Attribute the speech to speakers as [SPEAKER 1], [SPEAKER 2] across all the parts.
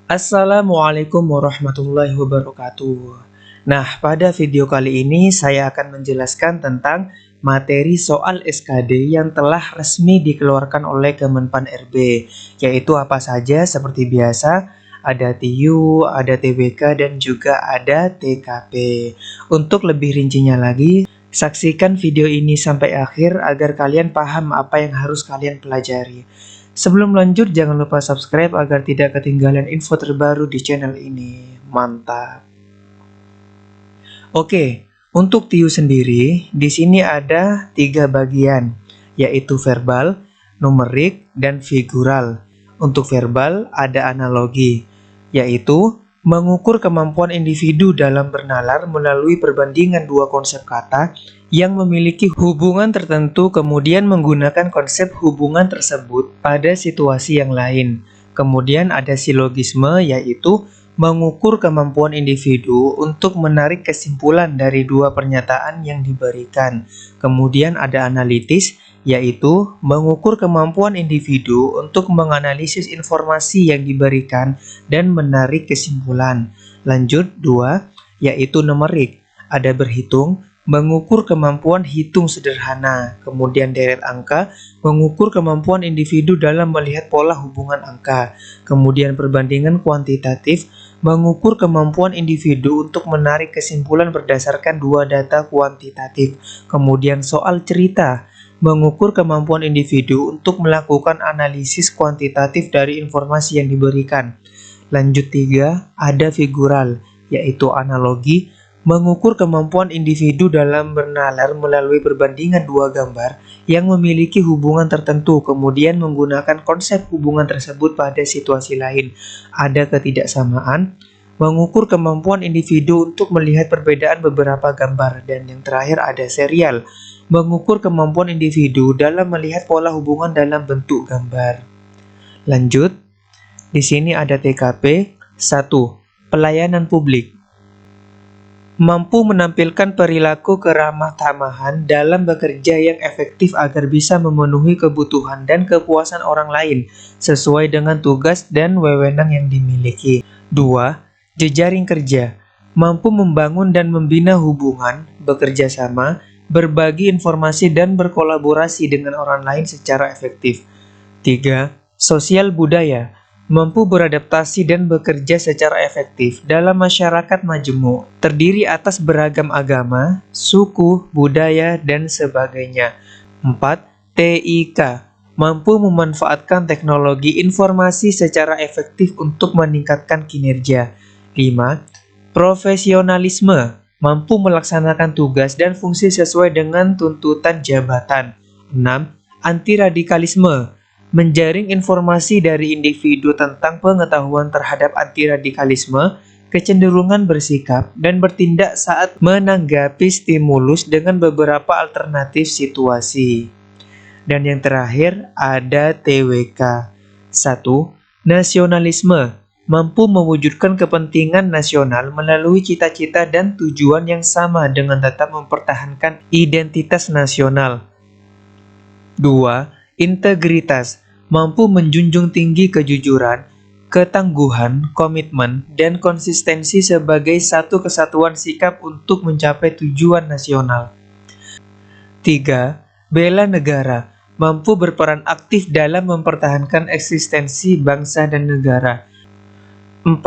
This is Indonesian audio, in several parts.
[SPEAKER 1] Assalamualaikum warahmatullahi wabarakatuh. Nah, pada video kali ini saya akan menjelaskan tentang materi soal SKD yang telah resmi dikeluarkan oleh Kemenpan RB, yaitu apa saja seperti biasa, ada TIU, ada TBK, dan juga ada TKP. Untuk lebih rincinya lagi, saksikan video ini sampai akhir agar kalian paham apa yang harus kalian pelajari. Sebelum lanjut, jangan lupa subscribe agar tidak ketinggalan info terbaru di channel ini. Mantap. Oke, untuk TIU sendiri, di sini ada 3 bagian, yaitu verbal, numerik, dan figural. Untuk verbal, ada analogi, yaitu mengukur kemampuan individu dalam bernalar melalui perbandingan dua konsep kata yang memiliki hubungan tertentu, kemudian menggunakan konsep hubungan tersebut pada situasi yang lain. Kemudian ada silogisme, yaitu mengukur kemampuan individu untuk menarik kesimpulan dari dua pernyataan yang diberikan. Kemudian ada analitis, yaitu mengukur kemampuan individu untuk menganalisis informasi yang diberikan dan menarik kesimpulan. Lanjut 2, yaitu numerik. Ada berhitung, mengukur kemampuan hitung sederhana. Kemudian deret angka, mengukur kemampuan individu dalam melihat pola hubungan angka. Kemudian perbandingan kuantitatif, mengukur kemampuan individu untuk menarik kesimpulan berdasarkan dua data kuantitatif. Kemudian soal cerita, mengukur kemampuan individu untuk melakukan analisis kuantitatif dari informasi yang diberikan. Lanjut 3, ada figural, yaitu analogi, mengukur kemampuan individu dalam bernalar melalui perbandingan dua gambar yang memiliki hubungan tertentu, kemudian menggunakan konsep hubungan tersebut pada situasi lain. Ada ketidaksamaan, mengukur kemampuan individu untuk melihat perbedaan beberapa gambar, dan yang terakhir ada serial, mengukur kemampuan individu dalam melihat pola hubungan dalam bentuk gambar. Lanjut, di sini ada TKP. 1. Pelayanan publik. Mampu menampilkan perilaku keramah tamahan dalam bekerja yang efektif agar bisa memenuhi kebutuhan dan kepuasan orang lain sesuai dengan tugas dan wewenang yang dimiliki. 2. Jejaring kerja. Mampu membangun dan membina hubungan, bekerja sama, berbagi informasi dan berkolaborasi dengan orang lain secara efektif. 3. Sosial budaya. Mampu beradaptasi dan bekerja secara efektif dalam masyarakat majemuk, terdiri atas beragam agama, suku, budaya, dan sebagainya. 4. TIK. Mampu memanfaatkan teknologi informasi secara efektif untuk meningkatkan kinerja. 5. Profesionalisme. Mampu melaksanakan tugas dan fungsi sesuai dengan tuntutan jabatan. 6. Antiradikalisme. Menjaring informasi dari individu tentang pengetahuan terhadap antiradikalisme, kecenderungan bersikap, dan bertindak saat menanggapi stimulus dengan beberapa alternatif situasi. Dan yang terakhir ada TWK. 1. Nasionalisme. Mampu mewujudkan kepentingan nasional melalui cita-cita dan tujuan yang sama dengan tetap mempertahankan identitas nasional. 2. Integritas. Mampu menjunjung tinggi kejujuran, ketangguhan, komitmen, dan konsistensi sebagai satu kesatuan sikap untuk mencapai tujuan nasional. 3. Bela negara. Mampu berperan aktif dalam mempertahankan eksistensi bangsa dan negara. 4.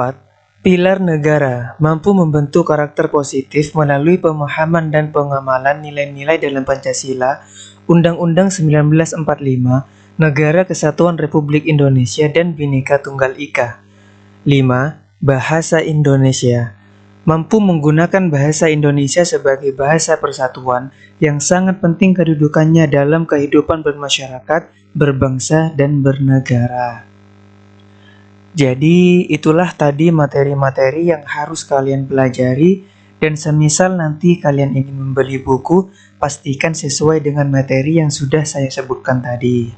[SPEAKER 1] Pilar negara. Mampu membentuk karakter positif melalui pemahaman dan pengamalan nilai-nilai dalam Pancasila, Undang-Undang 1945, Negara Kesatuan Republik Indonesia, dan Bhinneka Tunggal Ika. 5. Bahasa Indonesia. Mampu menggunakan bahasa Indonesia sebagai bahasa persatuan yang sangat penting kedudukannya dalam kehidupan bermasyarakat, berbangsa, dan bernegara. Jadi itulah tadi materi-materi yang harus kalian pelajari, dan semisal nanti kalian ingin membeli buku, pastikan sesuai dengan materi yang sudah saya sebutkan tadi.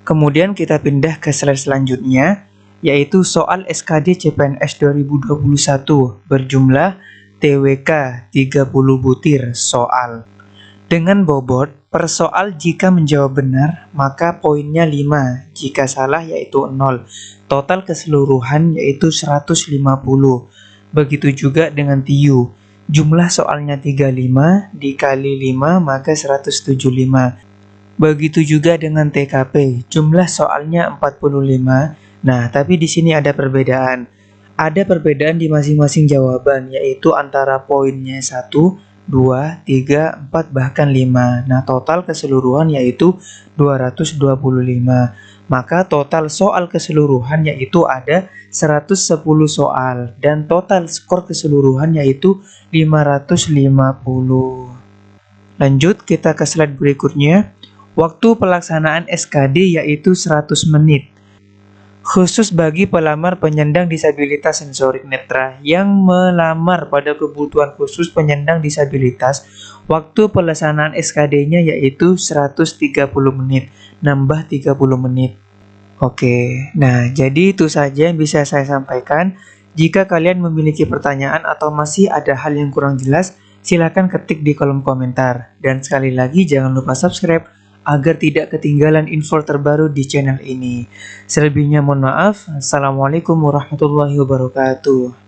[SPEAKER 1] Kemudian kita pindah ke slide selanjutnya, yaitu soal SKD CPNS 2021 berjumlah TWK 30 butir soal. Dengan bobot per soal jika menjawab benar, maka poinnya 5. Jika salah yaitu 0. Total keseluruhan yaitu 150. Begitu juga dengan TIU. Jumlah soalnya 35, dikali 5 maka 175. Begitu juga dengan TKP. Jumlah soalnya 45. Nah, tapi di sini ada perbedaan. Ada perbedaan di masing-masing jawaban, yaitu antara poinnya 1, 2, 3, 4, bahkan 5. Nah, total keseluruhan yaitu 225. Maka total soal keseluruhan yaitu ada 110 soal. Dan total skor keseluruhan yaitu 550. Lanjut kita ke slide berikutnya. Waktu pelaksanaan SKD yaitu 100 menit. Khusus bagi pelamar penyandang disabilitas sensorik netra yang melamar pada kebutuhan khusus penyandang disabilitas, waktu pelaksanaan SKD-nya yaitu 130 menit, nambah 30 menit. Oke, nah jadi itu saja yang bisa saya sampaikan. Jika kalian memiliki pertanyaan atau masih ada hal yang kurang jelas, silakan ketik di kolom komentar. Dan sekali lagi jangan lupa subscribe agar tidak ketinggalan info terbaru di channel ini. Selebihnya mohon maaf. Assalamualaikum warahmatullahi wabarakatuh.